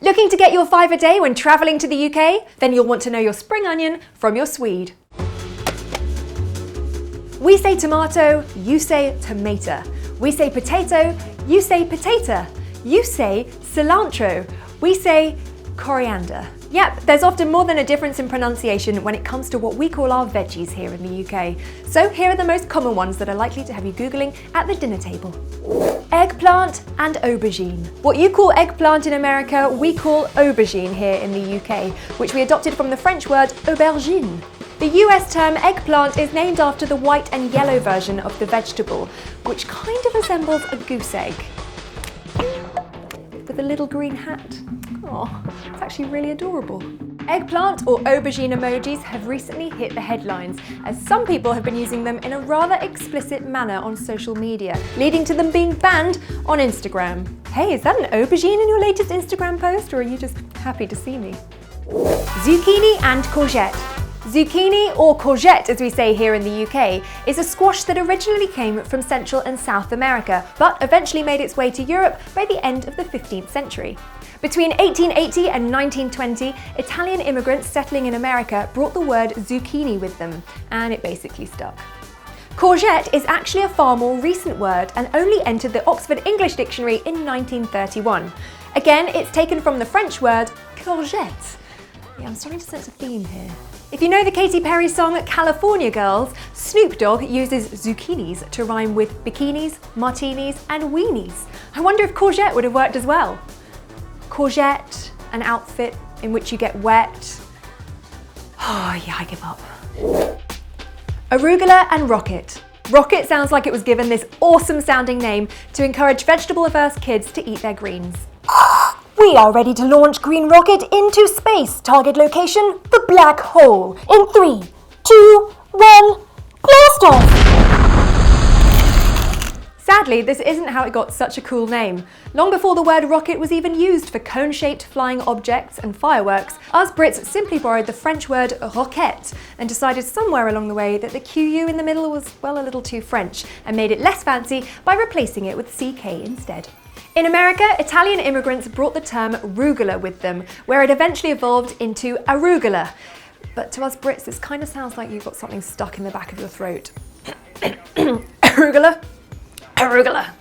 Looking to get your 5 a day when travelling to the UK? Then you'll want to know your spring onion from your Swede. We say tomato, you say tomato. We say potato, you say potato. You say cilantro, we say coriander. Yep, there's often more than a difference in pronunciation when it comes to what we call our veggies here in the UK. So here are the most common ones that are likely to have you Googling at the dinner table. Eggplant and aubergine. What you call eggplant in America, we call aubergine here in the UK, which we adopted from the French word aubergine. The US term eggplant is named after the white and yellow version of the vegetable, which kind of resembles a goose egg. With a little green hat. Oh, it's actually really adorable. Eggplant or aubergine emojis have recently hit the headlines, as some people have been using them in a rather explicit manner on social media, leading to them being banned on Instagram. Hey, is that an aubergine in your latest Instagram post, or are you just happy to see me? Zucchini and courgette. Zucchini, or courgette as we say here in the UK, is a squash that originally came from Central and South America, but eventually made its way to Europe by the end of the 15th century. Between 1880 and 1920, Italian immigrants settling in America brought the word zucchini with them, and it basically stuck. Courgette is actually a far more recent word and only entered the Oxford English Dictionary in 1931. Again, it's taken from the French word courgette. Yeah, I'm starting to sense a theme here. If you know the Katy Perry song California Girls, Snoop Dogg uses zucchinis to rhyme with bikinis, martinis and weenies. I wonder if courgette would have worked as well. Courgette, an outfit in which you get wet. Oh yeah, I give up. Arugula and rocket. Rocket sounds like it was given this awesome sounding name to encourage vegetable-averse kids to eat their greens. We are ready to launch Green Rocket into space. Target location, the black hole. In 3, 2, 1, blast off! Sadly, this isn't how it got such a cool name. Long before the word rocket was even used for cone-shaped flying objects and fireworks, us Brits simply borrowed the French word roquette and decided somewhere along the way that the QU in the middle was, well, a little too French and made it less fancy by replacing it with CK instead. In America, Italian immigrants brought the term arugula with them, where it eventually evolved into arugula. But to us Brits, this kind of sounds like you've got something stuck in the back of your throat. Arugula? Arugula.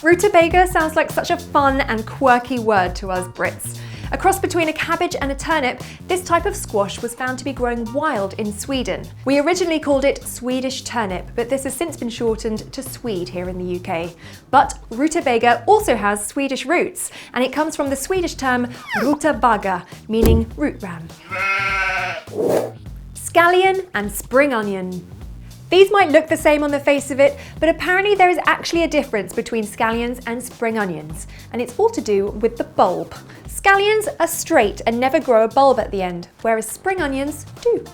Rutabaga sounds like such a fun and quirky word to us Brits. A cross between a cabbage and a turnip, this type of squash was found to be growing wild in Sweden. We originally called it Swedish turnip, but this has since been shortened to Swede here in the UK. But rutabaga also has Swedish roots, and it comes from the Swedish term rutabaga, meaning root ram. Scallion and spring onion. These might look the same on the face of it, but apparently there is actually a difference between scallions and spring onions, and it's all to do with the bulb. Scallions are straight and never grow a bulb at the end, whereas spring onions do.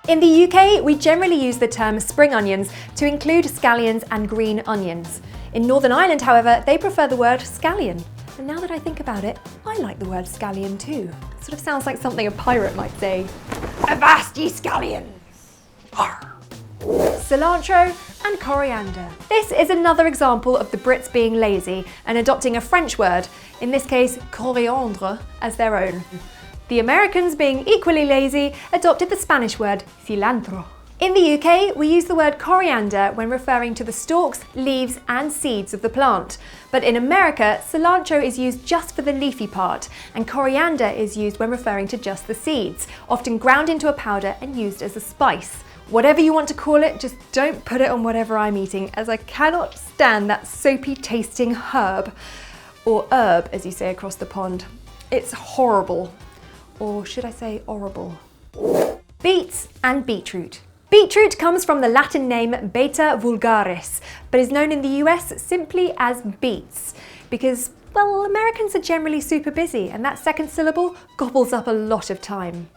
In the UK, we generally use the term spring onions to include scallions and green onions. In Northern Ireland, however, they prefer the word scallion. And now that I think about it, I like the word scallion too. It sort of sounds like something a pirate might say. Avast ye scallions! Arr. Cilantro and coriander. This is another example of the Brits being lazy and adopting a French word, in this case coriandre, as their own. The Americans, being equally lazy, adopted the Spanish word cilantro. In the UK, we use the word coriander when referring to the stalks, leaves and seeds of the plant. But in America, cilantro is used just for the leafy part, and coriander is used when referring to just the seeds, often ground into a powder and used as a spice. Whatever you want to call it, just don't put it on whatever I'm eating, as I cannot stand that soapy tasting herb. Or herb, as you say across the pond. It's horrible. Or should I say horrible? Beets and beetroot. Beetroot comes from the Latin name Beta vulgaris, but is known in the US simply as beets, because, well, Americans are generally super busy, and that second syllable gobbles up a lot of time.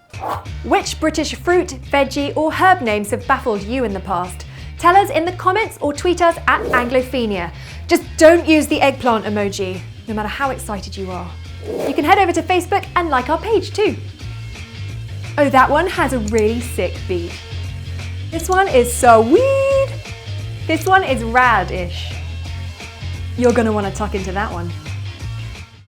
Which British fruit, veggie or herb names have baffled you in the past? Tell us in the comments or tweet us at Anglophenia. Just don't use the eggplant emoji, no matter how excited you are. You can head over to Facebook and like our page too. Oh, that one has a really sick beat. This one is sweet. This one is radish. You're gonna want to tuck into that one.